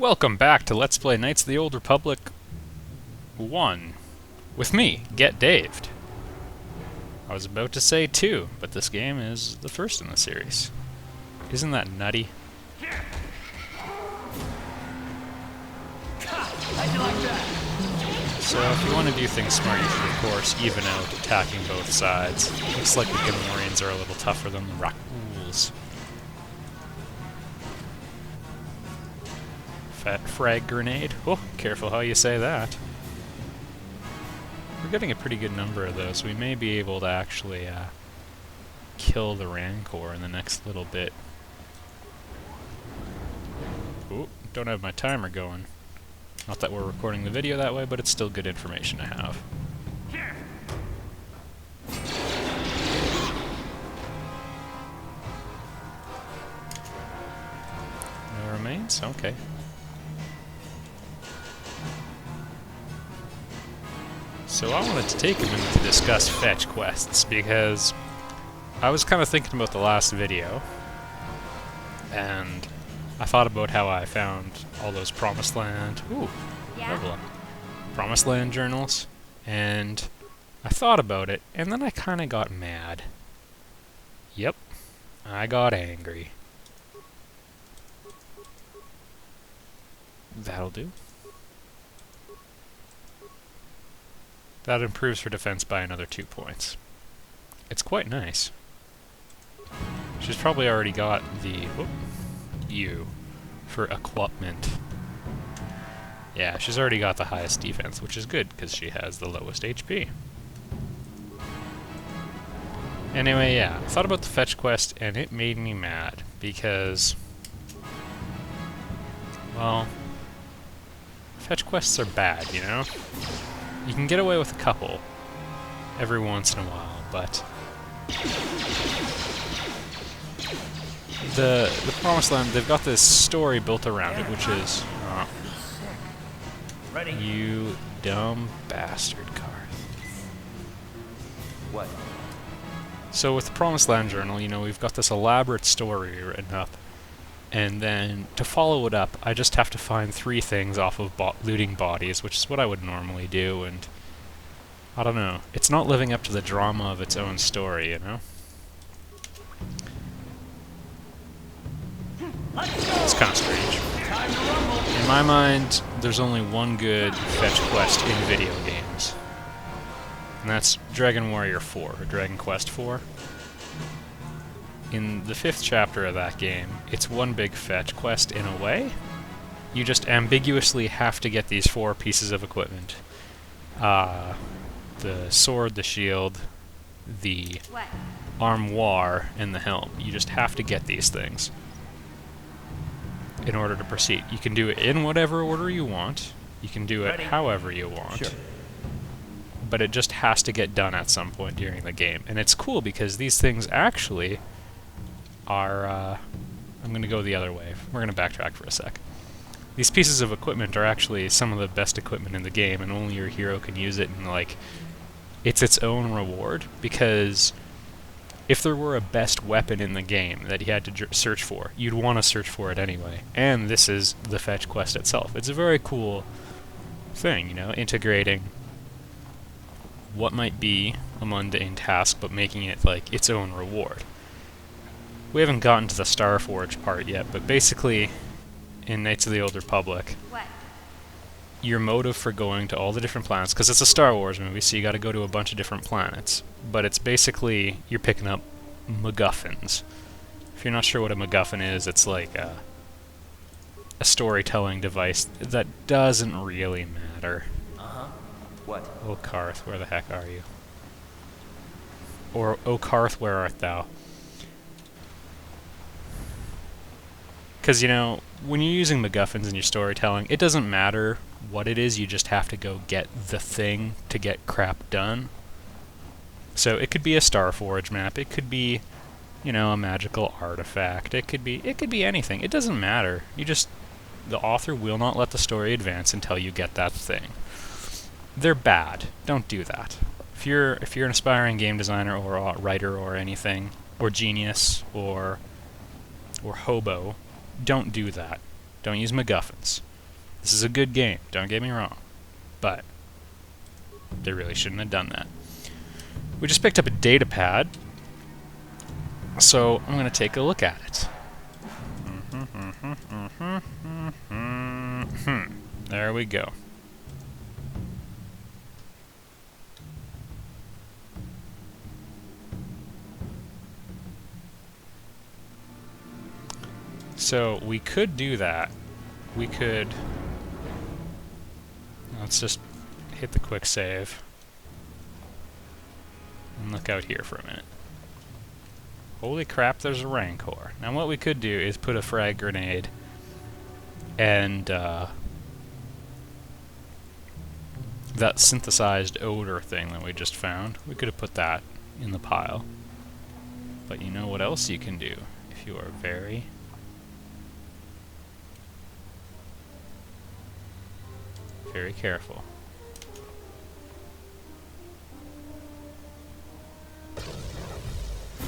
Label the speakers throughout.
Speaker 1: Welcome back to Let's Play Knights of the Old Republic 1. With me, Get Daved. I was about to say 2, but this game is the first in the series. Isn't that nutty? So if you want to do things smart, you should of course even out attacking both sides. Looks like the Gamorreans are a little tougher than the Rancors. Fat frag grenade. Oh, careful how you say that. We're getting a pretty good number of those. We may be able to actually kill the Rancor in the next little bit. Ooh, don't have my timer going. Not that we're recording the video that way, but it's still good information to have. No remains? Okay. So I wanted to take a minute to discuss fetch quests, because I was kind of thinking about the last video, and I thought about how I found all those Promised Land, level up, Promised Land journals, and I thought about it, and then I kind of got mad. Yep, I got angry. That'll do. That improves her defense by another 2 points. It's quite nice. She's probably already got the U for equipment. Yeah, she's already got the highest defense, which is good because she has the lowest HP. Anyway, yeah, I thought about the fetch quest and it made me mad because, well, fetch quests are bad, you know? You can get away with a couple every once in a while, but the Promised Land, they've got this story built around it, which is you dumb bastard, Karth.
Speaker 2: What?
Speaker 1: So with the Promised Land journal, you know, we've got this elaborate story written up, and then to follow it up, I just have to find 3 things off of looting bodies, which is what I would normally do, and I don't know. It's not living up to the drama of its own story, you know? It's kind of strange. In my mind, there's only one good fetch quest in video games, and that's Dragon Warrior 4, or Dragon Quest 4. In the 5th chapter of that game, it's one big fetch quest in a way. You just ambiguously have to get these 4 pieces of equipment. The sword, the shield, the armoire, and the helm. You just have to get these things in order to proceed. You can do it in whatever order you want. You can do it however you want. Sure. But it just has to get done at some point during the game. And it's cool because these things actually are, I'm going to go the other way. We're going to backtrack for a sec. These pieces of equipment are actually some of the best equipment in the game, and only your hero can use it, and like, it's its own reward, because if there were a best weapon in the game that you had to search for, you'd want to search for it anyway. And this is the fetch quest itself. It's a very cool thing, you know, integrating what might be a mundane task, but making it like its own reward. We haven't gotten to the Starforge part yet, but basically, in Knights of the Old Republic, your motive for going to all the different planets, because it's a Star Wars movie, so you gotta go to a bunch of different planets, but it's basically, you're picking up MacGuffins. If you're not sure what a MacGuffin is, it's like a storytelling device that doesn't really matter.
Speaker 2: What?
Speaker 1: O Karth, where the heck are you? Or, O Karth, where art thou? Because, you know, when you're using MacGuffins in your storytelling, it doesn't matter what it is, you just have to go get the thing to get crap done. So it could be a Starforge map, it could be, you know, a magical artifact, it could be anything. It doesn't matter. The author will not let the story advance until you get that thing. They're bad. Don't do that. If you're an aspiring game designer or a writer or anything, or genius, or hobo, don't do that. Don't use MacGuffins. This is a good game, don't get me wrong. But they really shouldn't have done that. We just picked up a data pad, so I'm going to take a look at it. There we go. So we could do that. We could... Let's just hit the quick save. And look out here for a minute. Holy crap, there's a Rancor. Now what we could do is put a frag grenade and that synthesized odor thing that we just found. We could have put that in the pile. But you know what else you can do if you are very... very careful.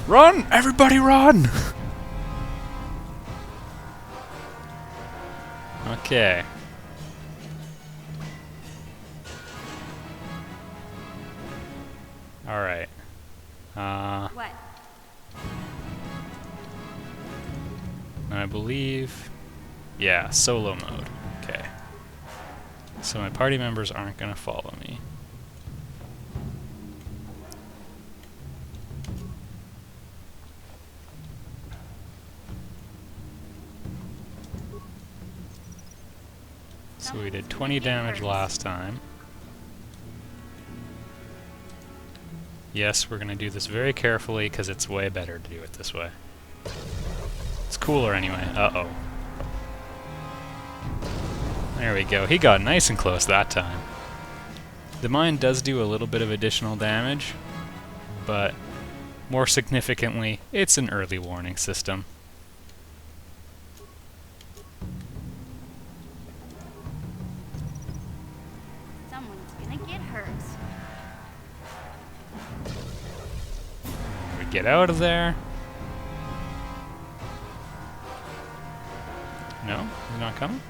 Speaker 1: Run! Everybody run! Okay. Alright.
Speaker 3: What?
Speaker 1: I believe... yeah, solo mode. Okay. So my party members aren't gonna follow me. So we did 20 damage last time. Yes, we're gonna do this very carefully because it's way better to do it this way. It's cooler anyway. Uh-oh. There we go. He got nice and close that time. The mine does do a little bit of additional damage, but more significantly, it's an early warning system.
Speaker 3: Someone's gonna get hurt.
Speaker 1: We get out of there. No? He's not coming?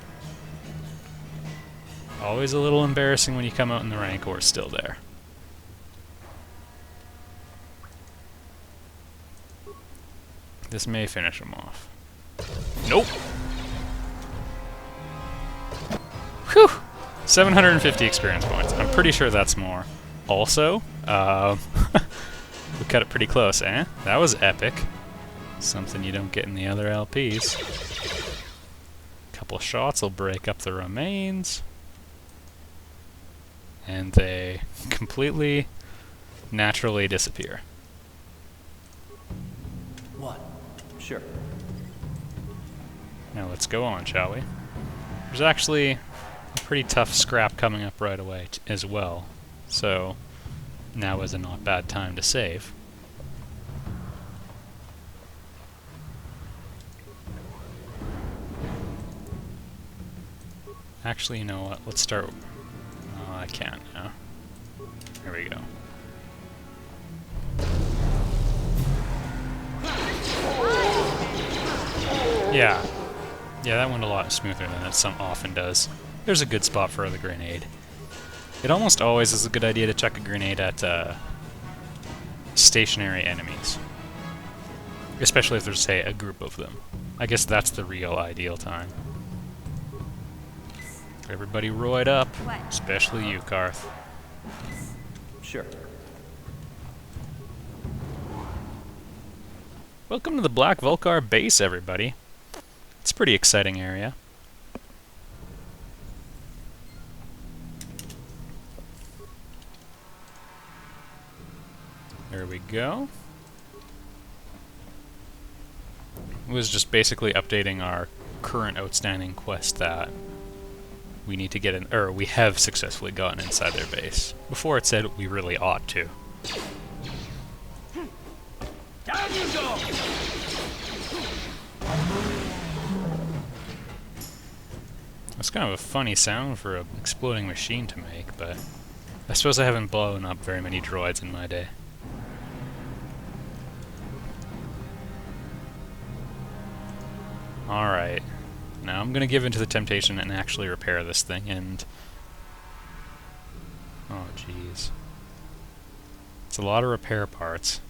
Speaker 1: Always a little embarrassing when you come out and the Rancor is still there. This may finish him off. Nope! Whew! 750 experience points. I'm pretty sure that's more. Also, we cut it pretty close, eh? That was epic. Something you don't get in the other LPs. Couple of shots will break up the remains. And they completely, naturally disappear.
Speaker 2: What? Sure.
Speaker 1: Now let's go on, shall we? There's actually a pretty tough scrap coming up right away as well, so now is a not bad time to save. Actually, you know what? Let's start... oh, I can't now. There we go. Yeah. Yeah, that went a lot smoother than it often does. There's a good spot for the grenade. It almost always is a good idea to chuck a grenade at stationary enemies. Especially if there's, say, a group of them. I guess that's the real ideal time. Everybody roid up,
Speaker 3: What?
Speaker 1: especially you, Karth.
Speaker 2: Sure.
Speaker 1: Welcome to the Black Vulkar base, everybody. It's a pretty exciting area. There we go. It was just basically updating our current outstanding quest that we need to get in, or we have successfully gotten inside their base. Before it said we really ought to.
Speaker 2: Down you go!
Speaker 1: That's kind of a funny sound for an exploding machine to make, but I suppose I haven't blown up very many droids in my day. Alright. now. I'm gonna give in to the temptation and actually repair this thing, and... oh, jeez. It's a lot of repair parts.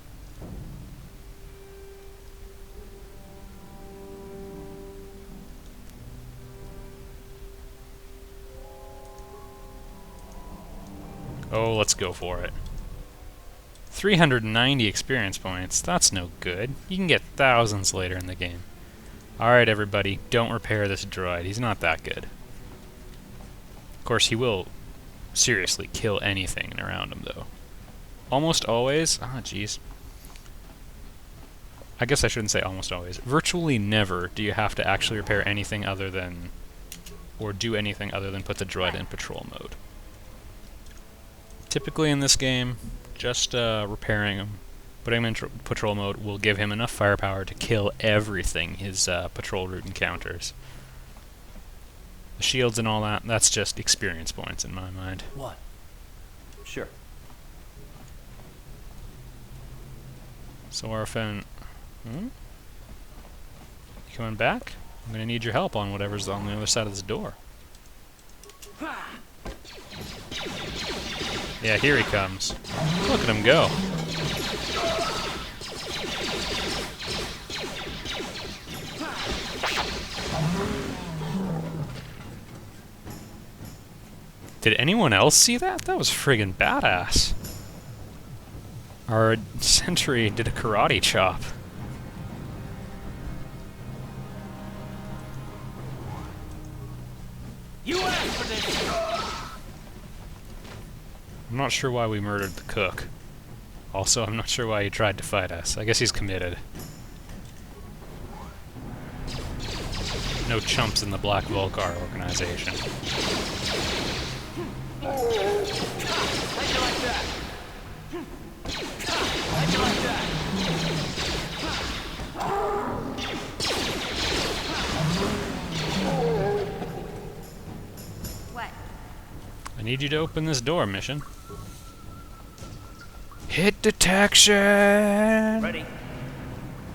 Speaker 1: Oh, let's go for it. 390 experience points. That's no good. You can get thousands later in the game. Alright, everybody, don't repair this droid. He's not that good. Of course, he will seriously kill anything around him, though. Almost always... ah, jeez. I guess I shouldn't say almost always. Virtually never do you have to actually repair anything other than... or do anything other than put the droid in patrol mode. Typically in this game, just repairing him, putting him in patrol mode will give him enough firepower to kill everything his patrol route encounters. The shields and all that, that's just experience points in my mind.
Speaker 2: What? Sure.
Speaker 1: So our friend... hmm? You coming back? I'm gonna need your help on whatever's on the other side of this door. Yeah, here he comes. Look at him go. Did anyone else see that? That was friggin' badass. Our sentry did a karate chop.
Speaker 2: You asked for this!
Speaker 1: I'm not sure why we murdered the cook. Also, I'm not sure why he tried to fight us. I guess he's committed. No chumps in the Black Vulkar organization.
Speaker 2: How'd you like that? How'd you like that?
Speaker 3: What?
Speaker 1: I need you to open this door, mission. Hit detection!
Speaker 2: Ready?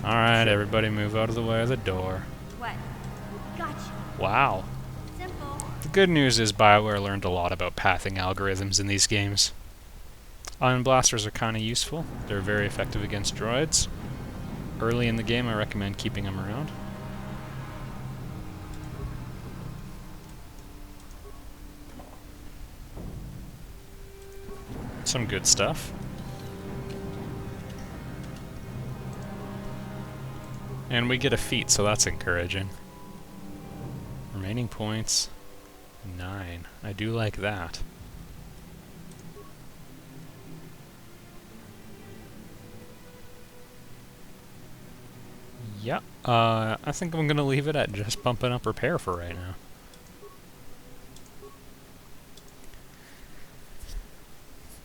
Speaker 1: Alright, everybody move out of the way of the door.
Speaker 3: What? Gotcha.
Speaker 1: Wow.
Speaker 3: Simple.
Speaker 1: The good news is BioWare learned a lot about pathing algorithms in these games. Ion blasters are kinda useful. They're very effective against droids. Early in the game, I recommend keeping them around. Some good stuff. And we get a feat, so that's encouraging. Remaining points, 9. I do like that. Yeah, I think I'm gonna leave it at just bumping up repair for right now.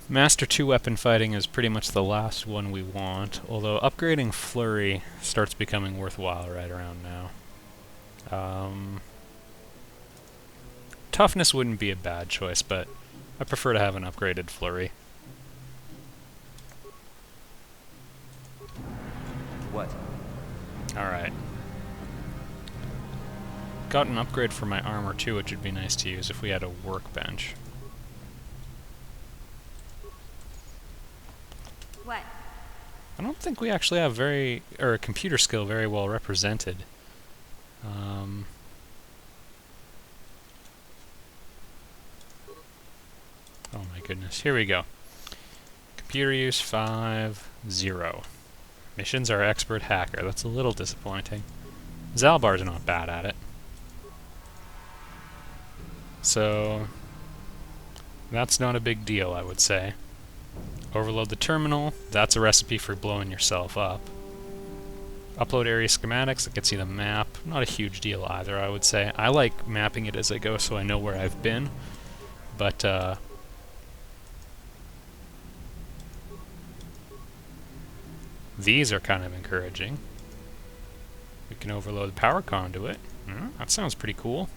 Speaker 1: Master 2 weapon fighting is pretty much the last one we want, although upgrading Flurry starts becoming worthwhile right around now. Toughness wouldn't be a bad choice, but I prefer to have an upgraded Flurry.
Speaker 2: What?
Speaker 1: Alright. Got an upgrade for my armor too, which would be nice to use if we had a workbench.
Speaker 3: What?
Speaker 1: I don't think we actually have a computer skill very well represented. Oh my goodness, here we go. Computer use 5-0. Missions are expert hacker, that's a little disappointing. Zalbar's not bad at it. So, that's not a big deal, I would say. Overload the terminal, that's a recipe for blowing yourself up. Upload area schematics, that gets you the map. Not a huge deal either, I would say. I like mapping it as I go so I know where I've been, but these are kind of encouraging. We can overload the power conduit. That sounds pretty cool.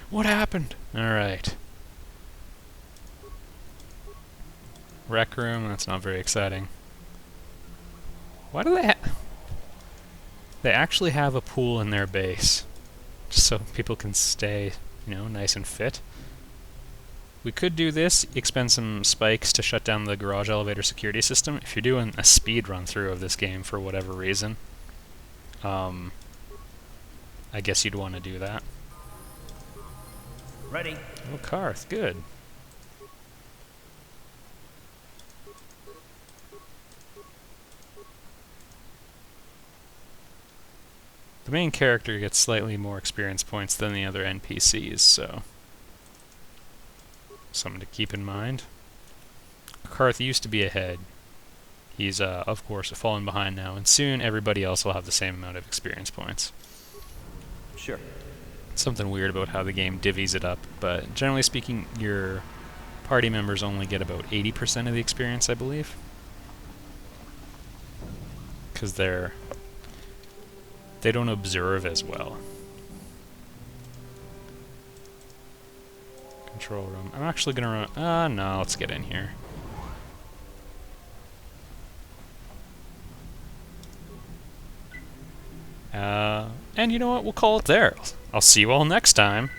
Speaker 1: What happened? Alright. Rec room, that's not very exciting. Why do they They actually have a pool in their base, just so people can stay, you know, nice and fit. We could do this, expend some spikes to shut down the garage elevator security system. If you're doing a speed run through of this game for whatever reason, I guess you'd want to do that.
Speaker 2: Ready.
Speaker 1: Oh, Karth, good. The main character gets slightly more experience points than the other NPCs, so something to keep in mind. Karth used to be ahead. He's, of course, fallen behind now, and soon everybody else will have the same amount of experience points.
Speaker 2: Sure.
Speaker 1: Something weird about how the game divvies it up, but generally speaking, your party members only get about 80% of the experience, I believe. Because they don't observe as well. Control room. I'm actually gonna run. No, let's get in here. And you know what? We'll call it there. I'll see you all next time.